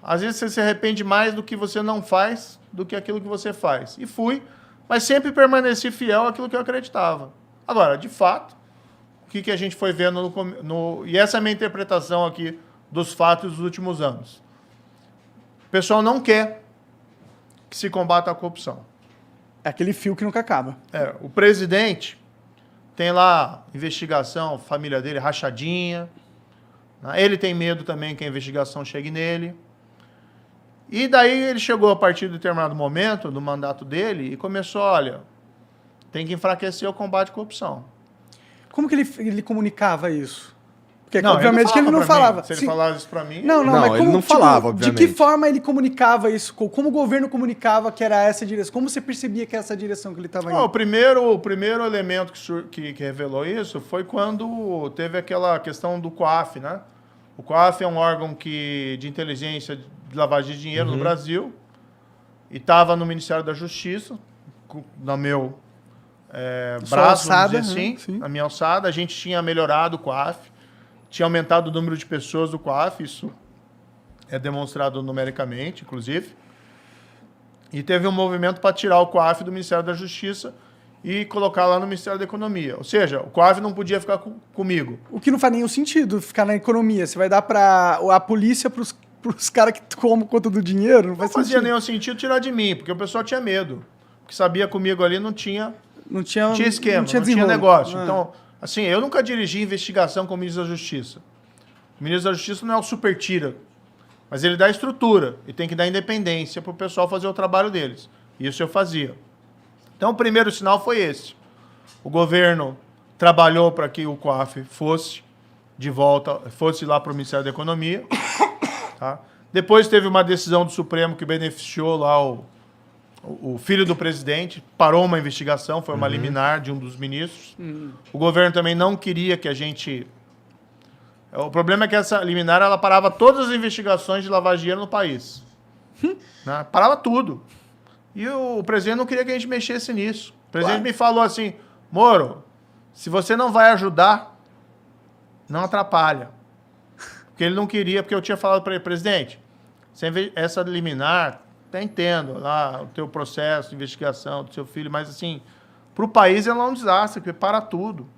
Às vezes você se arrepende mais do que você não faz do que aquilo que você faz. E fui, mas sempre permaneci fiel àquilo que eu acreditava. Agora, de fato, o que a gente foi vendo e essa é a minha interpretação aqui dos fatos dos últimos anos. O pessoal não quer que se combata a corrupção. É aquele fio que nunca acaba. O presidente tem lá investigação, família dele rachadinha. Né? Ele tem medo também que a investigação chegue nele. E daí ele chegou a partir de determinado momento do mandato dele e começou, olha, tem que enfraquecer o combate à corrupção. Como que ele comunicava isso? Porque, Não, obviamente, que ele não falava. Se ele falasse isso para mim... Não, mas como, ele não falava, obviamente. De que forma ele comunicava isso? Como o governo comunicava que era essa direção? Como você percebia que era essa direção que ele estava indo? O primeiro elemento que revelou isso foi quando teve aquela questão do COAF, né? O COAF é um órgão de inteligência de lavagem de dinheiro no Brasil e estava no Ministério da Justiça, no meu braço, alçada, vamos dizer assim, né? na minha alçada. A gente tinha melhorado o COAF, tinha aumentado o número de pessoas do COAF, isso é demonstrado numericamente, inclusive. E teve um movimento para tirar o COAF do Ministério da Justiça e colocar lá no Ministério da Economia. Ou seja, o COAF não podia ficar comigo. O que não faz nenhum sentido ficar na economia. Você vai dar para a polícia para os caras que tomam conta do dinheiro? Não fazia nenhum sentido tirar de mim, porque o pessoal tinha medo. Porque sabia comigo ali não tinha esquema, não tinha negócio. Então, assim, eu nunca dirigi investigação com o ministro da Justiça. O ministro da Justiça não é o super tira, mas ele dá estrutura e tem que dar independência para o pessoal fazer o trabalho deles. Isso eu fazia. Então, o primeiro sinal foi esse. O governo trabalhou para que o COAF fosse de volta, fosse lá para o Ministério da Economia. Tá? Depois teve uma decisão do Supremo que beneficiou lá o filho do presidente, parou uma investigação, foi uma liminar de um dos ministros. O governo também não queria que a gente... O problema é que essa liminar ela parava todas as investigações de lavagem de dinheiro no país. Né? Parava tudo. E o presidente não queria que a gente mexesse nisso. O presidente me falou assim, Moro, se você não vai ajudar, não atrapalha. Porque ele não queria, porque eu tinha falado para ele, presidente, essa liminar, até entendo lá o teu processo de investigação do seu filho, mas assim, para o país ela é um desastre, porque para tudo.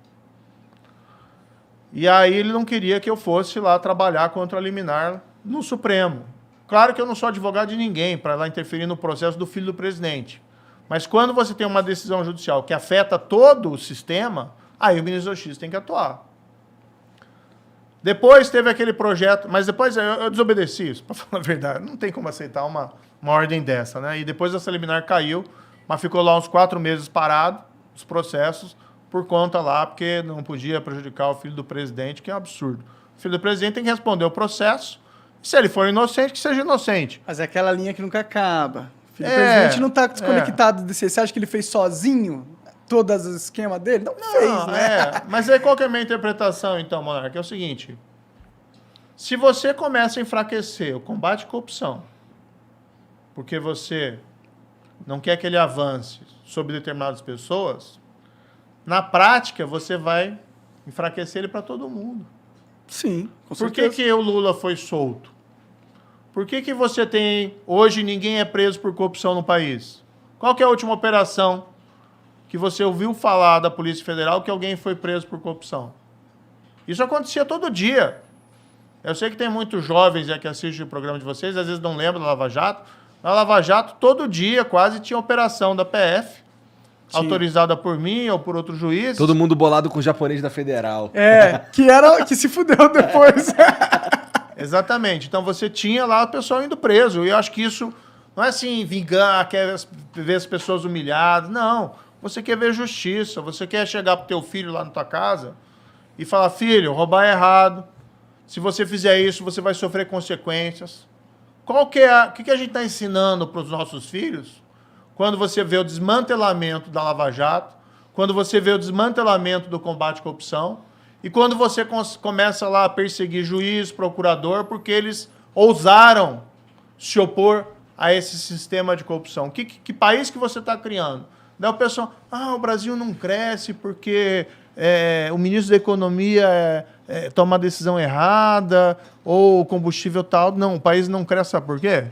E aí ele não queria que eu fosse lá trabalhar contra a liminar no Supremo. Claro que eu não sou advogado de ninguém para lá interferir no processo do filho do presidente. Mas quando você tem uma decisão judicial que afeta todo o sistema, aí o ministro da Justiça tem que atuar. Depois teve aquele projeto, mas depois eu desobedeci isso, para falar a verdade. Não tem como aceitar uma ordem dessa, né? E depois essa liminar caiu, mas ficou lá uns 4 meses parado, os processos, por conta lá, porque não podia prejudicar o filho do presidente, que é um absurdo. O filho do presidente tem que responder o processo, se ele for inocente, que seja inocente. Mas é aquela linha que nunca acaba. O filho do presidente não está desconectado desse. Você acha que ele fez sozinho todos os esquemas dele? Não fez, né? Mas aí qual que é a minha interpretação, então, Monarca? É o seguinte, se você começa a enfraquecer o combate à corrupção, porque você não quer que ele avance sobre determinadas pessoas, na prática você vai enfraquecer ele para todo mundo. Sim, com Por certeza. que o Lula foi solto? Por que você tem... Hoje ninguém é preso por corrupção no país? Qual que é a última operação que você ouviu falar da Polícia Federal que alguém foi preso por corrupção? Isso acontecia todo dia. Eu sei que tem muitos jovens que assistem o programa de vocês, às vezes não lembram da Lava Jato. Na Lava Jato, todo dia quase tinha operação da PF, autorizada por mim ou por outro juiz. Todo mundo bolado com o japonês da Federal. Que se fudeu depois. Exatamente. Então você tinha lá o pessoal indo preso. E eu acho que isso não é assim, vingar, quer ver as pessoas humilhadas. Não. Você quer ver justiça. Você quer chegar pro teu filho lá na tua casa e falar, filho, roubar é errado. Se você fizer isso, você vai sofrer consequências. O que a gente está ensinando para os nossos filhos? Quando você vê o desmantelamento da Lava Jato, quando você vê o desmantelamento do combate à corrupção e quando você começa lá a perseguir juiz, procurador, porque eles ousaram se opor a esse sistema de corrupção. Que país que você está criando? Daí o pessoal, o Brasil não cresce porque o ministro da Economia toma a decisão errada, ou o combustível tal. Não, o país não cresce, sabe por quê?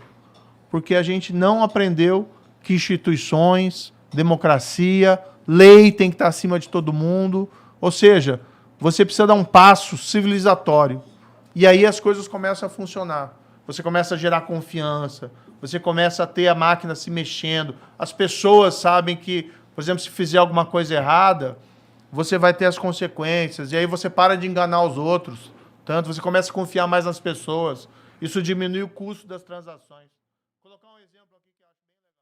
Porque a gente não aprendeu que instituições, democracia, lei tem que estar acima de todo mundo. Ou seja, você precisa dar um passo civilizatório. E aí as coisas começam a funcionar. Você começa a gerar confiança, você começa a ter a máquina se mexendo. As pessoas sabem que, por exemplo, se fizer alguma coisa errada, você vai ter as consequências. E aí você para de enganar os outros. Tanto você começa a confiar mais nas pessoas. Isso diminui o custo das transações.